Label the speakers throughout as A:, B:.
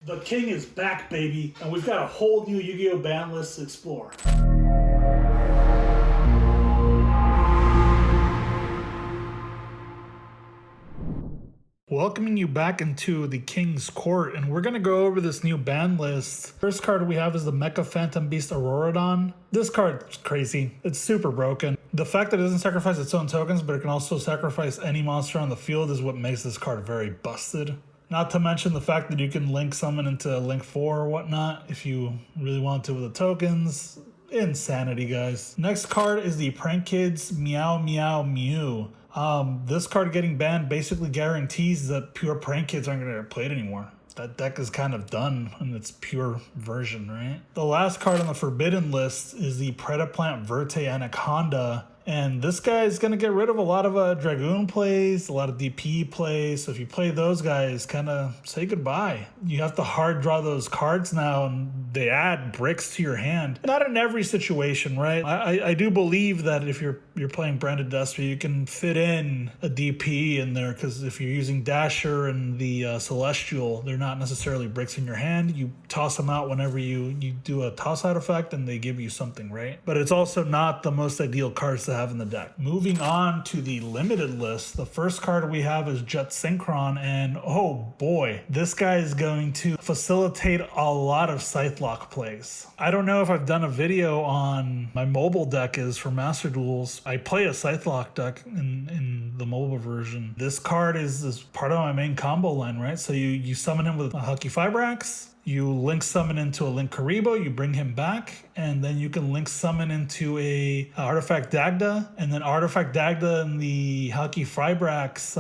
A: The King is back, baby, and we've got a whole new Yu-Gi-Oh! Ban list to explore. Welcoming you back into the King's Court, and we're going to go over this new ban list. First card we have is the Mecha Phantom Beast Auroradon. This card's crazy. It's super broken. The fact that it doesn't sacrifice its own tokens, but it can also sacrifice any monster on the field is what makes this card very busted. Not to mention the fact that you can link summon into link 4 or whatnot if you really want to with the tokens. Insanity, guys. Next card is the Prank Kids Meow Meow Mew. This card getting banned basically guarantees that pure Prank Kids aren't going to get played anymore. That deck is kind of done in its pure version, right? The last card on the forbidden list is the Predaplant Verte Anaconda. And this guy is going to get rid of a lot of Dragoon plays, a lot of DP plays. So if you play those guys, kind of say goodbye. You have to hard draw those cards now, and they add bricks to your hand. Not in every situation, right? I do believe that if you're playing Branded Despot, you can fit in a DP in there, because if you're using Dasher and the Celestial, they're not necessarily bricks in your hand. You toss them out whenever you do a toss out effect, and they give you something, right? But it's also not the most ideal cards to have in the deck. Moving on to the limited list, the first card we have is Jet Synchron, and oh boy, this guy is going to facilitate a lot of Scythe Lock plays. I don't know if I've done a video on my mobile deck is for Master Duels. I play a Scythe Lock deck in the mobile version. This card is part of my main combo line, right? So you summon him with a Hucky Fibrax, you link summon into a Link Karibo, you bring him back, and then you can link summon into a Artifact Dagda, and then Artifact Dagda and the Hucky Fibrax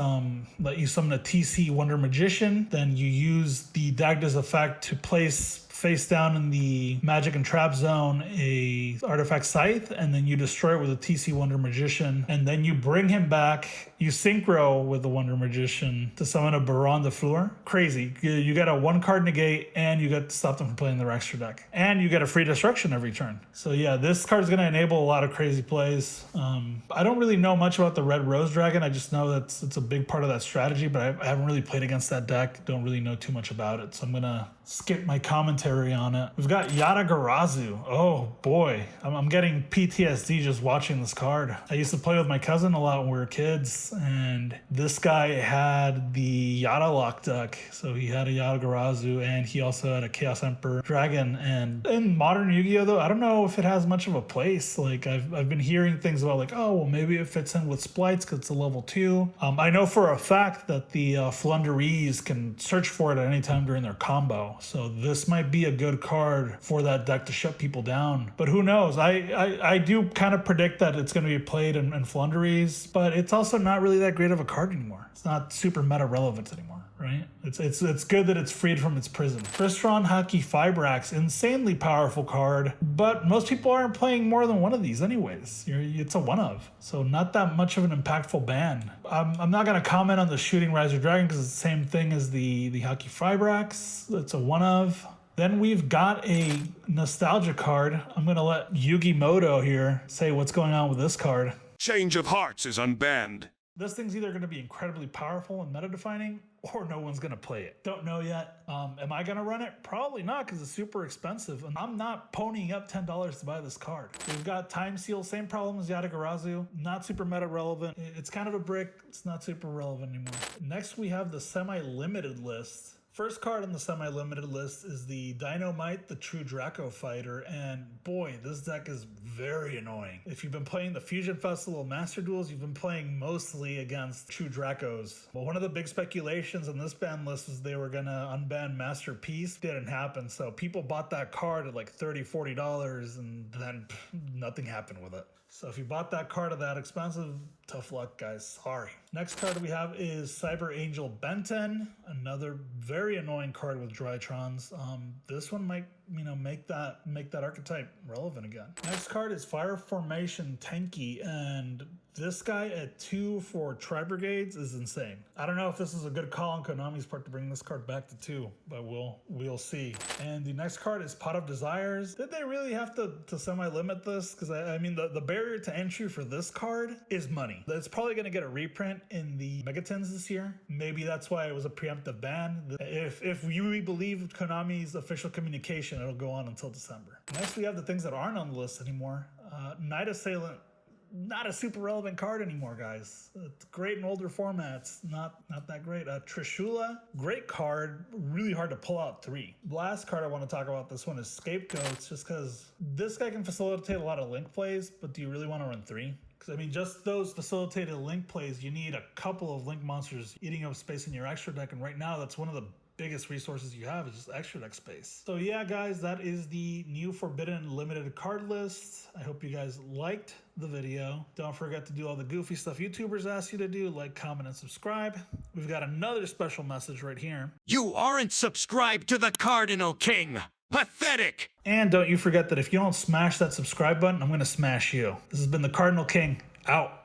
A: let you summon a TC Wonder Magician. Then you use the Dagda's effect to place face down in the Magic and Trap Zone a Artifact Scythe, and then you destroy it with a TC Wonder Magician, and then you bring him back, you synchro with the Wonder Magician to summon a Baron de Fleur. Crazy. You get a 1-card negate, and you get to stop them from playing their extra deck. And you get a free destruction every turn. So yeah, this card's going to enable a lot of crazy plays. I don't really know much about the Red Rose Dragon. I just know that it's a big part of that strategy, but I haven't really played against that deck. Don't really know too much about it, so I'm going to skip my commentary on it. We've got Yatagarasu. Oh boy, I'm getting PTSD just watching this card. I used to play with my cousin a lot when we were kids, and this guy had the Yata lock deck. So he had a Yatagarasu, and he also had a Chaos Emperor Dragon. And in modern Yu-Gi-Oh though, I don't know if it has much of a place. Like I've been hearing things about like, oh well, maybe it fits in with Splites because it's a level 2. I know for a fact that the Flunderees can search for it at any time during their combo. So this might be a good card for that deck to shut people down. But who knows? I do kind of predict that it's going to be played in Flunderees, but it's also not really that great of a card anymore. It's not super meta relevant anymore, right? It's good that it's freed from its prison. Crystron Hucky Fibrax, insanely powerful card, but most people aren't playing more than one of these anyways. It's a one of, so not that much of an impactful ban. I'm not going to comment on the Shooting Riser Dragon because it's the same thing as the Hucky Fibrax. It's a one of. Then we've got a nostalgia card. I'm going to let Yugi Moto here say what's going on with this card.
B: Change of Hearts is unbanned.
A: This thing's either going to be incredibly powerful and meta-defining, or no one's going to play it. Don't know yet. Am I going to run it? Probably not, because it's super expensive, and I'm not ponying up $10 to buy this card. We've got Time Seal, same problem as Yatagarasu. Not super meta-relevant. It's kind of a brick. It's not super relevant anymore. Next, we have the semi-limited list. First card on the semi-limited list is the Dinomite, the True Draco Fighter, and boy, this deck is very annoying. If you've been playing the Fusion Festival Master Duels, you've been playing mostly against True Dracos. But one of the big speculations on this ban list was they were going to unban Masterpiece. Didn't happen, so people bought that card at like $30, $40, and then nothing happened with it. So if you bought that card at that expensive, tough luck, guys. Sorry. Next card we have is Cyber Angel Benton, another very annoying card with Drytrons. This one might, make that archetype relevant again. Next card is Fire Formation Tanky, and This guy at 2 for Tri Brigades is insane. I don't know if this is a good call on Konami's part to bring this card back to 2, but we'll see. And the next card is Pot of Desires. Did they really have to semi-limit this? Because I mean, the barrier to entry for this card is money. It's probably going to get a reprint in the Megatins this year. Maybe that's why it was a preemptive ban. If we believe Konami's official communication, it'll go on until December. Next, we have the things that aren't on the list anymore. Night Assailant. Not a super relevant card anymore, guys. It's great in older formats, not that great. Trishula, great card, really hard to pull out 3. Last card I want to talk about this one is Scapegoats, just because this guy can facilitate a lot of link plays, but do you really want to run 3? Because I mean, just those facilitated link plays, you need a couple of link monsters eating up space in your extra deck, and right now that's one of the biggest resources you have is just extra deck space. So yeah, guys, that is the new Forbidden limited card list. I hope you guys liked the video. Don't forget to do all the goofy stuff YouTubers ask you to do, like, comment, and subscribe. We've got another special message right here.
B: You aren't subscribed to the Cardinal King. Pathetic!
A: And don't you forget that if you don't smash that subscribe button, I'm going to smash you. This has been the Cardinal King, out.